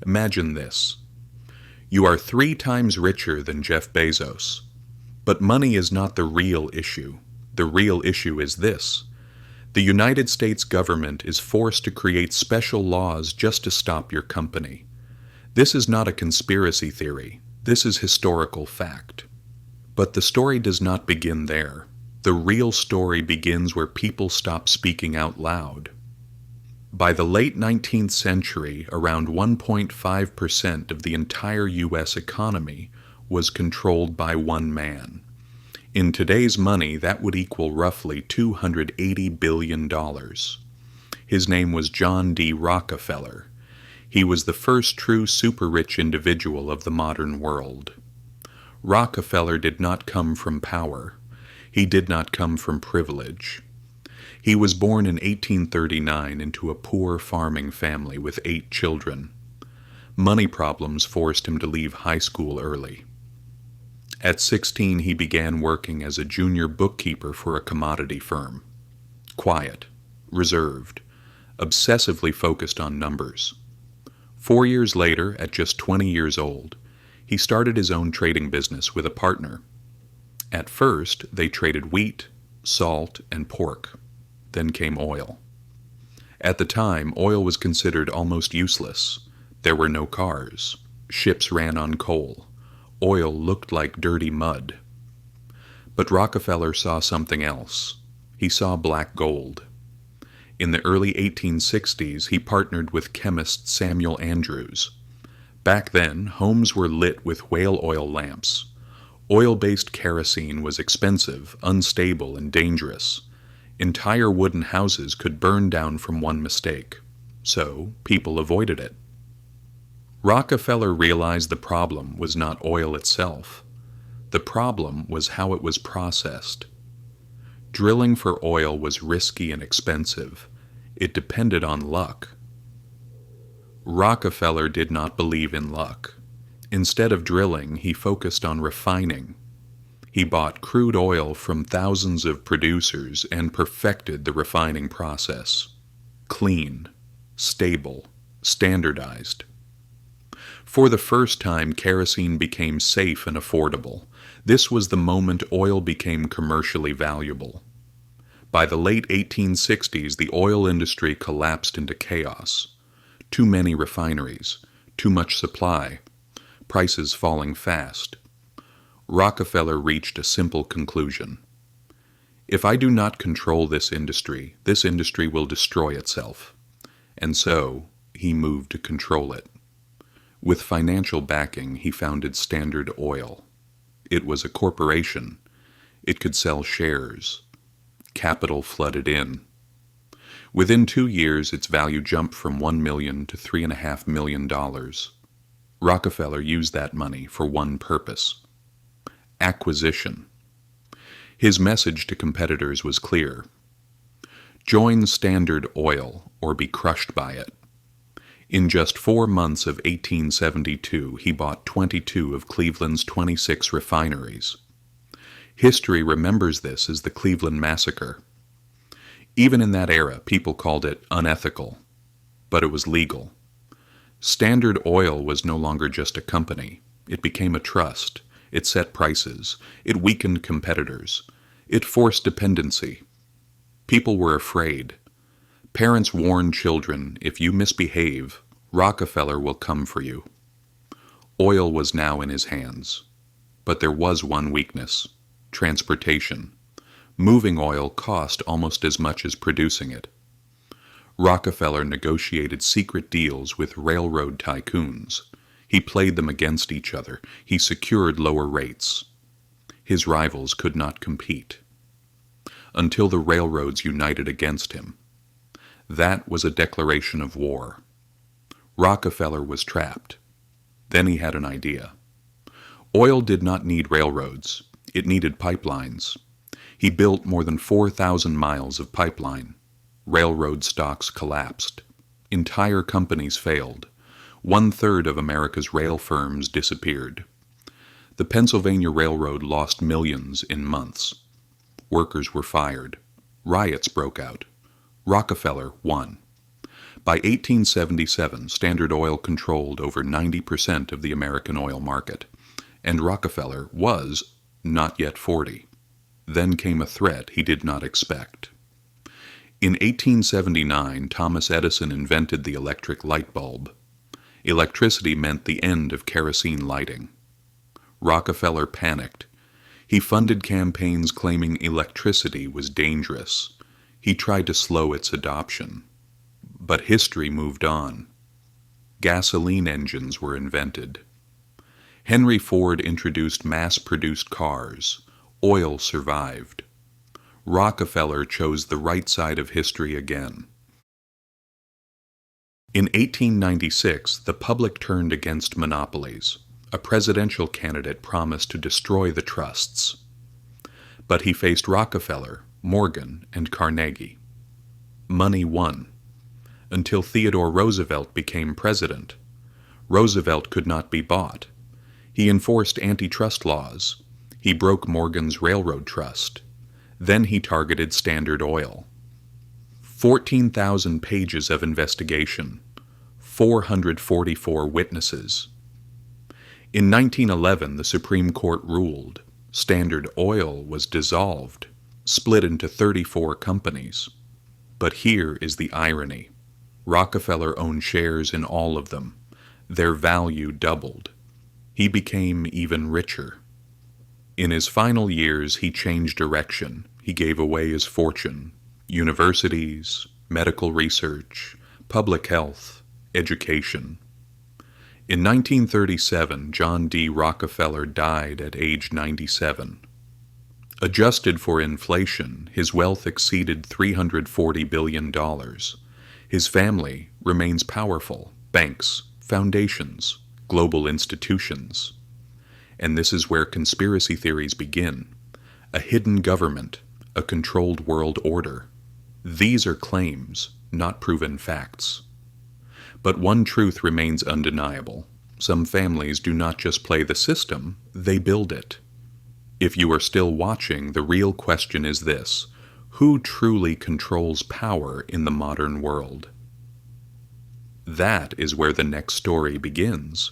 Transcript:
Imagine this. You are 3 times richer than Jeff Bezos. But money is not the real issue. The real issue is this. The United States government is forced to create special laws just to stop your company. This is not a conspiracy theory. This is historical fact. But the story does not begin there. The real story begins where people stop speaking out loud. By the late 19th century, around 1.5% of the entire U.S. economy was controlled by one man. In today's money, that would equal roughly $280 billion. His name was John D. Rockefeller. He was the first true super-rich individual of the modern world. Rockefeller did not come from power. He did not come from privilege. He was born in 1839 into a poor farming family with 8 children. Money problems forced him to leave high school early. At 16, he began working as a junior bookkeeper for a commodity firm. Quiet, reserved, obsessively focused on numbers. 4 years later, at just 20 years old, he started his own trading business with a partner. At first, they traded wheat, salt, and pork. Then came oil. At the time, oil was considered almost useless. There were no cars. Ships ran on coal. Oil looked like dirty mud. But Rockefeller saw something else. He saw black gold. In the early 1860s, he partnered with chemist Samuel Andrews. Back then, homes were lit with whale oil lamps. Oil-based kerosene was expensive, unstable, and dangerous. Entire wooden houses could burn down from one mistake. So, people avoided it. Rockefeller realized the problem was not oil itself. The problem was how it was processed. Drilling for oil was risky and expensive. It depended on luck. Rockefeller did not believe in luck. Instead of drilling, he focused on refining. He bought crude oil from thousands of producers and perfected the refining process. Clean, stable, standardized. For the first time, kerosene became safe and affordable. This was the moment oil became commercially valuable. By the late 1860s, the oil industry collapsed into chaos. Too many refineries, too much supply, prices falling fast. Rockefeller reached a simple conclusion. If I do not control this industry will destroy itself. And so, he moved to control it. With financial backing, he founded Standard Oil. It was a corporation. It could sell shares. Capital flooded in. Within 2 years, its value jumped from $1 million to $3.5 million. Rockefeller used that money for one purpose: acquisition. His message to competitors was clear. Join Standard Oil or be crushed by it. In just 4 months of 1872, he bought 22 of Cleveland's 26 refineries. History remembers this as the Cleveland Massacre. Even in that era, people called it unethical, but it was legal. Standard Oil was no longer just a company. It became a trust. It set prices. It weakened competitors. It forced dependency. People were afraid. Parents warned children, if you misbehave, Rockefeller will come for you. Oil was now in his hands. But there was one weakness: transportation. Moving oil cost almost as much as producing it. Rockefeller negotiated secret deals with railroad tycoons. He played them against each other. He secured lower rates. His rivals could not compete. Until the railroads united against him. That was a declaration of war. Rockefeller was trapped. Then he had an idea. Oil did not need railroads. It needed pipelines. He built more than 4,000 miles of pipeline. Railroad stocks collapsed. Entire companies failed. 1/3 of America's rail firms disappeared. The Pennsylvania Railroad lost millions in months. Workers were fired. Riots broke out. Rockefeller won. By 1877, Standard Oil controlled over 90% of the American oil market, and Rockefeller was not yet 40. Then came a threat he did not expect. In 1879, Thomas Edison invented the electric light bulb. Electricity meant the end of kerosene lighting. Rockefeller panicked. He funded campaigns claiming electricity was dangerous. He tried to slow its adoption. But history moved on. Gasoline engines were invented. Henry Ford introduced mass-produced cars. Oil survived. Rockefeller chose the right side of history again. In 1896, the public turned against monopolies. A presidential candidate promised to destroy the trusts. But he faced Rockefeller, Morgan, and Carnegie. Money won. Until Theodore Roosevelt became president. Roosevelt could not be bought. He enforced antitrust laws. He broke Morgan's railroad trust. Then he targeted Standard Oil. 14,000 pages of investigation. 444 witnesses. In 1911, the Supreme Court ruled. Standard Oil was dissolved, split into 34 companies. But here is the irony. Rockefeller owned shares in all of them. Their value doubled. He became even richer. In his final years, he changed direction. He gave away his fortune. Universities, medical research, public health, education. In 1937, John D. Rockefeller died at age 97. Adjusted for inflation, his wealth exceeded $340 billion. His family remains powerful: banks, foundations, global institutions. And this is where conspiracy theories begin. A hidden government, a controlled world order. These are claims, not proven facts. But one truth remains undeniable. Some families do not just play the system, they build it. If you are still watching, the real question is this: who truly controls power in the modern world? That is where the next story begins.